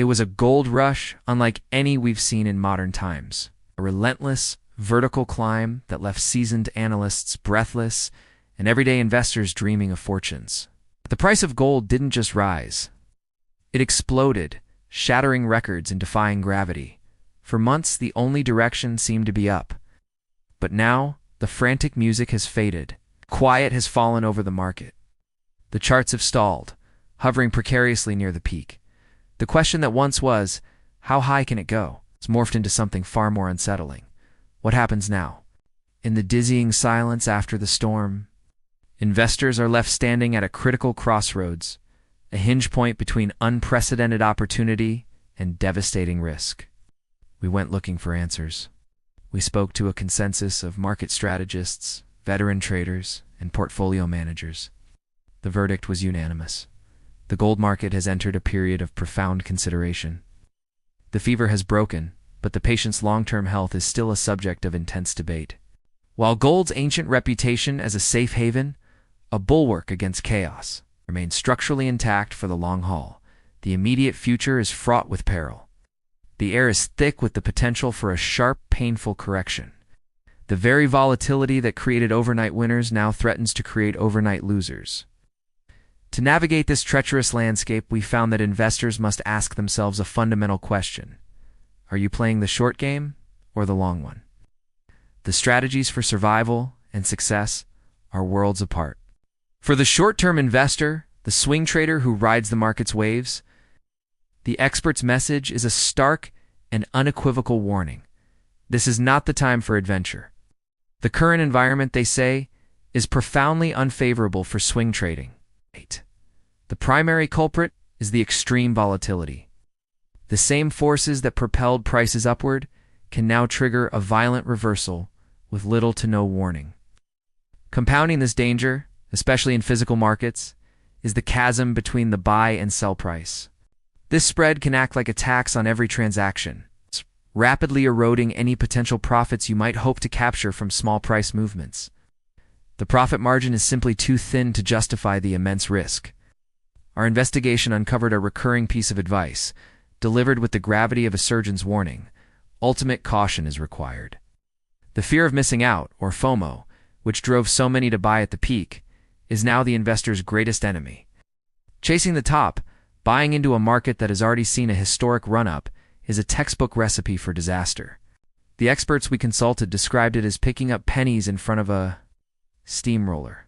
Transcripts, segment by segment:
It was a gold rush unlike any we've seen in modern times, a relentless, vertical climb that left seasoned analysts breathless and everyday investors dreaming of fortunes. But the price of gold didn't just rise. It exploded, shattering records and defying gravity. For months, the only direction seemed to be up. But now, the frantic music has faded. Quiet has fallen over the market. The charts have stalled, hovering precariously near the peak. The question that once was, how high can it go? It's morphed into something far more unsettling. What happens now? In the dizzying silence after the storm, investors are left standing at a critical crossroads, a hinge point between unprecedented opportunity and devastating risk. We went looking for answers. We spoke to a consensus of market strategists, veteran traders, and portfolio managers. The verdict was unanimous. The gold market has entered a period of profound consideration. The fever has broken, but the patient's long-term health is still a subject of intense debate. While gold's ancient reputation as a safe haven, a bulwark against chaos, remains structurally intact for the long haul, the immediate future is fraught with peril. The air is thick with the potential for a sharp, painful correction. The very volatility that created overnight winners now threatens to create overnight losers. To navigate this treacherous landscape, we found that investors must ask themselves a fundamental question. Are you playing the short game or the long one? The strategies for survival and success are worlds apart. For the short-term investor, the swing trader who rides the market's waves, the expert's message is a stark and unequivocal warning. This is not the time for adventure. The current environment, they say, is profoundly unfavorable for swing trading. The primary culprit is the extreme volatility. The same forces that propelled prices upward can now trigger a violent reversal with little to no warning. Compounding this danger, especially in physical markets, is the chasm between the buy and sell price. This spread can act like a tax on every transaction, rapidly eroding any potential profits you might hope to capture from small price movements. The profit margin is simply too thin to justify the immense risk. Our investigation uncovered a recurring piece of advice, delivered with the gravity of a surgeon's warning. Ultimate caution is required. The fear of missing out, or FOMO, which drove so many to buy at the peak, is now the investor's greatest enemy. Chasing the top, buying into a market that has already seen a historic run-up, is a textbook recipe for disaster. The experts we consulted described it as picking up pennies in front of a steamroller.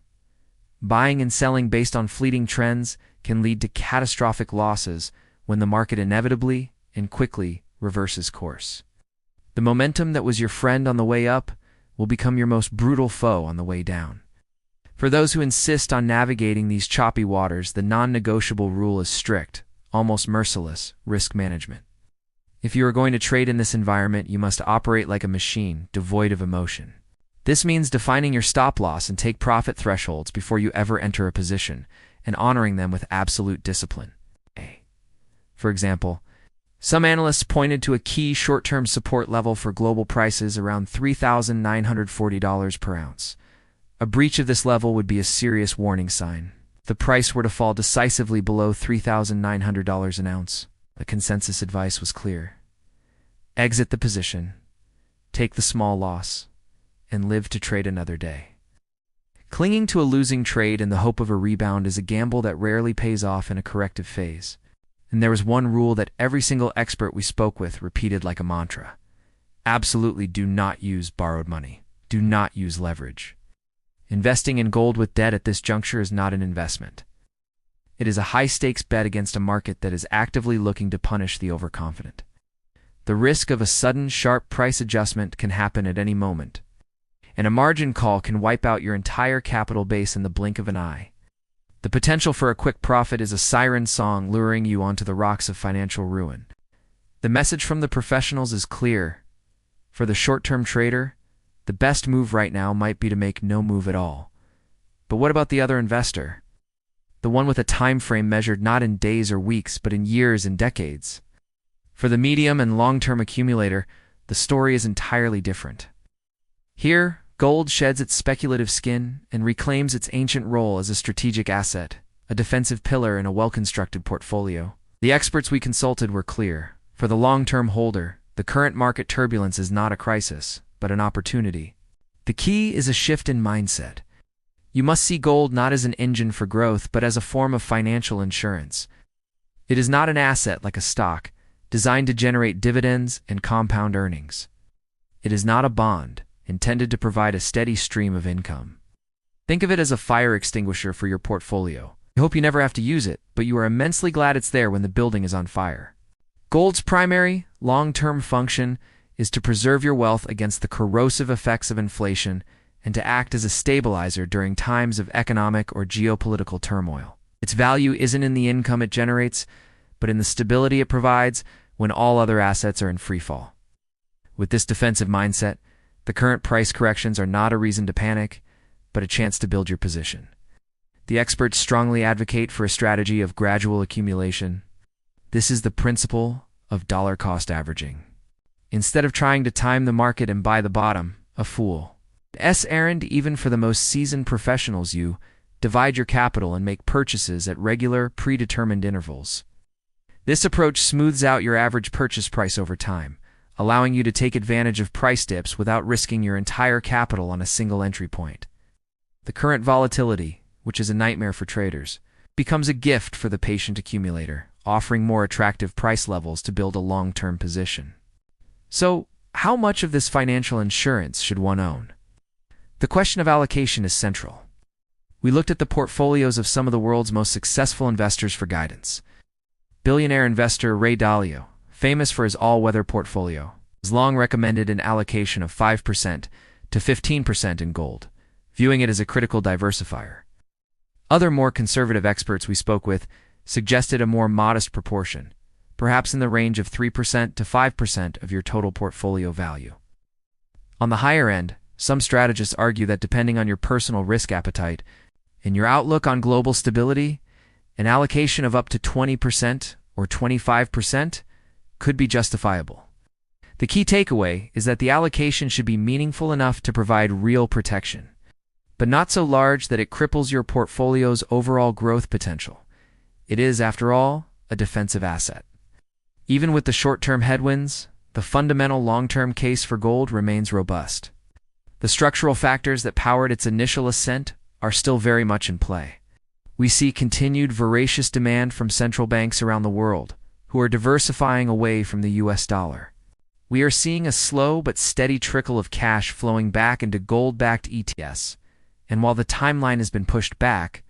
Buying and selling based on fleeting trends can lead to catastrophic losses when the market inevitably and quickly reverses course. The momentum that was your friend on the way up will become your most brutal foe on the way down. For those who insist on navigating these choppy waters, the non-negotiable rule is strict, almost merciless, risk management. If you are going to trade in this environment, you must operate like a machine, devoid of emotion. This means defining your stop loss and take profit thresholds before you ever enter a position, and honoring them with absolute discipline. For example, some analysts pointed to a key short-term support level for global prices around $3,940 per ounce. A breach of this level would be a serious warning sign. If the price were to fall decisively below $3,900 an ounce, the consensus advice was clear. Exit the position, take the small loss, and live to trade another day. Clinging to a losing trade in the hope of a rebound is a gamble that rarely pays off in a corrective phase. And there was one rule that every single expert we spoke with repeated like a mantra. Absolutely do not use borrowed money. Do not use leverage. Investing in gold with debt at this juncture is not an investment. It is a high-stakes bet against a market that is actively looking to punish the overconfident. The risk of a sudden, sharp price adjustment can happen at any moment, and a margin call can wipe out your entire capital base in the blink of an eye. The potential for a quick profit is a siren song luring you onto the rocks of financial ruin. The message from the professionals is clear. For the short-term trader, the best move right now might be to make no move at all. But what about the other investor? The one with a time frame measured not in days or weeks, but in years and decades. For the medium and long-term accumulator, the story is entirely different. Here, gold sheds its speculative skin and reclaims its ancient role as a strategic asset, a defensive pillar in a well-constructed portfolio. The experts we consulted were clear. For the long-term holder, the current market turbulence is not a crisis, but an opportunity. The key is a shift in mindset. You must see gold not as an engine for growth, but as a form of financial insurance. It is not an asset like a stock, designed to generate dividends and compound earnings. It is not a bond, intended to provide a steady stream of income. Think of it as a fire extinguisher for your portfolio. You hope you never have to use it, but you are immensely glad it's there when the building is on fire. Gold's primary, long-term function is to preserve your wealth against the corrosive effects of inflation and to act as a stabilizer during times of economic or geopolitical turmoil. Its value isn't in the income it generates, but in the stability it provides when all other assets are in freefall. With this defensive mindset, the current price corrections are not a reason to panic, but a chance to build your position. The experts strongly advocate for a strategy of gradual accumulation. This is the principle of dollar-cost averaging. Instead of trying to time the market and buy the bottom, a fool's errand even for the most seasoned professionals, you divide your capital and make purchases at regular, predetermined intervals. This approach smooths out your average purchase price over time, allowing you to take advantage of price dips without risking your entire capital on a single entry point. The current volatility, which is a nightmare for traders, becomes a gift for the patient accumulator, offering more attractive price levels to build a long-term position. So, how much of this financial insurance should one own? The question of allocation is central. We looked at the portfolios of some of the world's most successful investors for guidance. Billionaire investor Ray Dalio, famous for his all-weather portfolio, has long recommended an allocation of 5% to 15% in gold, viewing it as a critical diversifier. Other more conservative experts we spoke with suggested a more modest proportion, perhaps in the range of 3% to 5% of your total portfolio value. On the higher end, some strategists argue that depending on your personal risk appetite and your outlook on global stability, an allocation of up to 20% or 25% could be justifiable. The key takeaway is that the allocation should be meaningful enough to provide real protection, but not so large that it cripples your portfolio's overall growth potential. It is, after all, a defensive asset. Even with the short-term headwinds, the fundamental long-term case for gold remains robust. The structural factors that powered its initial ascent are still very much in play. We see continued voracious demand from central banks around the world, who are diversifying away from the US dollar. We are seeing a slow but steady trickle of cash flowing back into gold-backed ETFs, and while the timeline has been pushed back,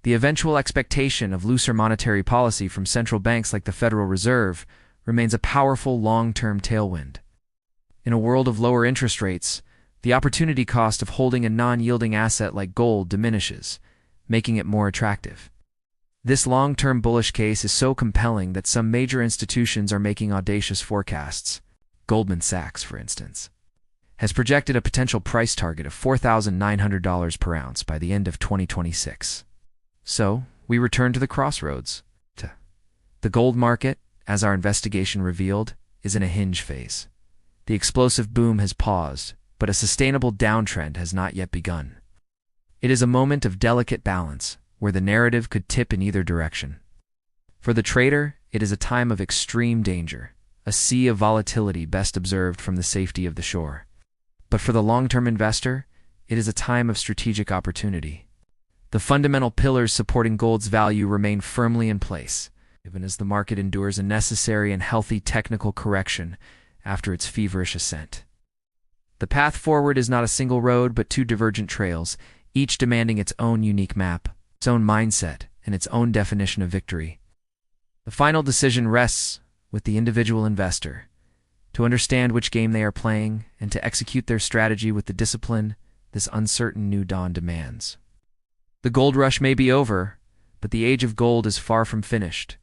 the eventual expectation of looser monetary policy from central banks like the Federal Reserve remains a powerful long-term tailwind. In a world of lower interest rates, the opportunity cost of holding a non-yielding asset like gold diminishes, making it more attractive. This long-term bullish case is so compelling that some major institutions are making audacious forecasts. Goldman Sachs, for instance, has projected a potential price target of $4,900 per ounce by the end of 2026. So, we return to the crossroads. The gold market, as our investigation revealed, is in a hinge phase. The explosive boom has paused, but a sustainable downtrend has not yet begun. It is a moment of delicate balance, where the narrative could tip in either direction. For the trader, it is a time of extreme danger, a sea of volatility best observed from the safety of the shore. But for the long-term investor, it is a time of strategic opportunity. The fundamental pillars supporting gold's value remain firmly in place, even as the market endures a necessary and healthy technical correction after its feverish ascent. The path forward is not a single road, but two divergent trails, each demanding its own unique map, its own mindset, and its own definition of victory. The final decision rests with the individual investor, to understand which game they are playing and to execute their strategy with the discipline this uncertain new dawn demands. The gold rush may be over, but the age of gold is far from finished.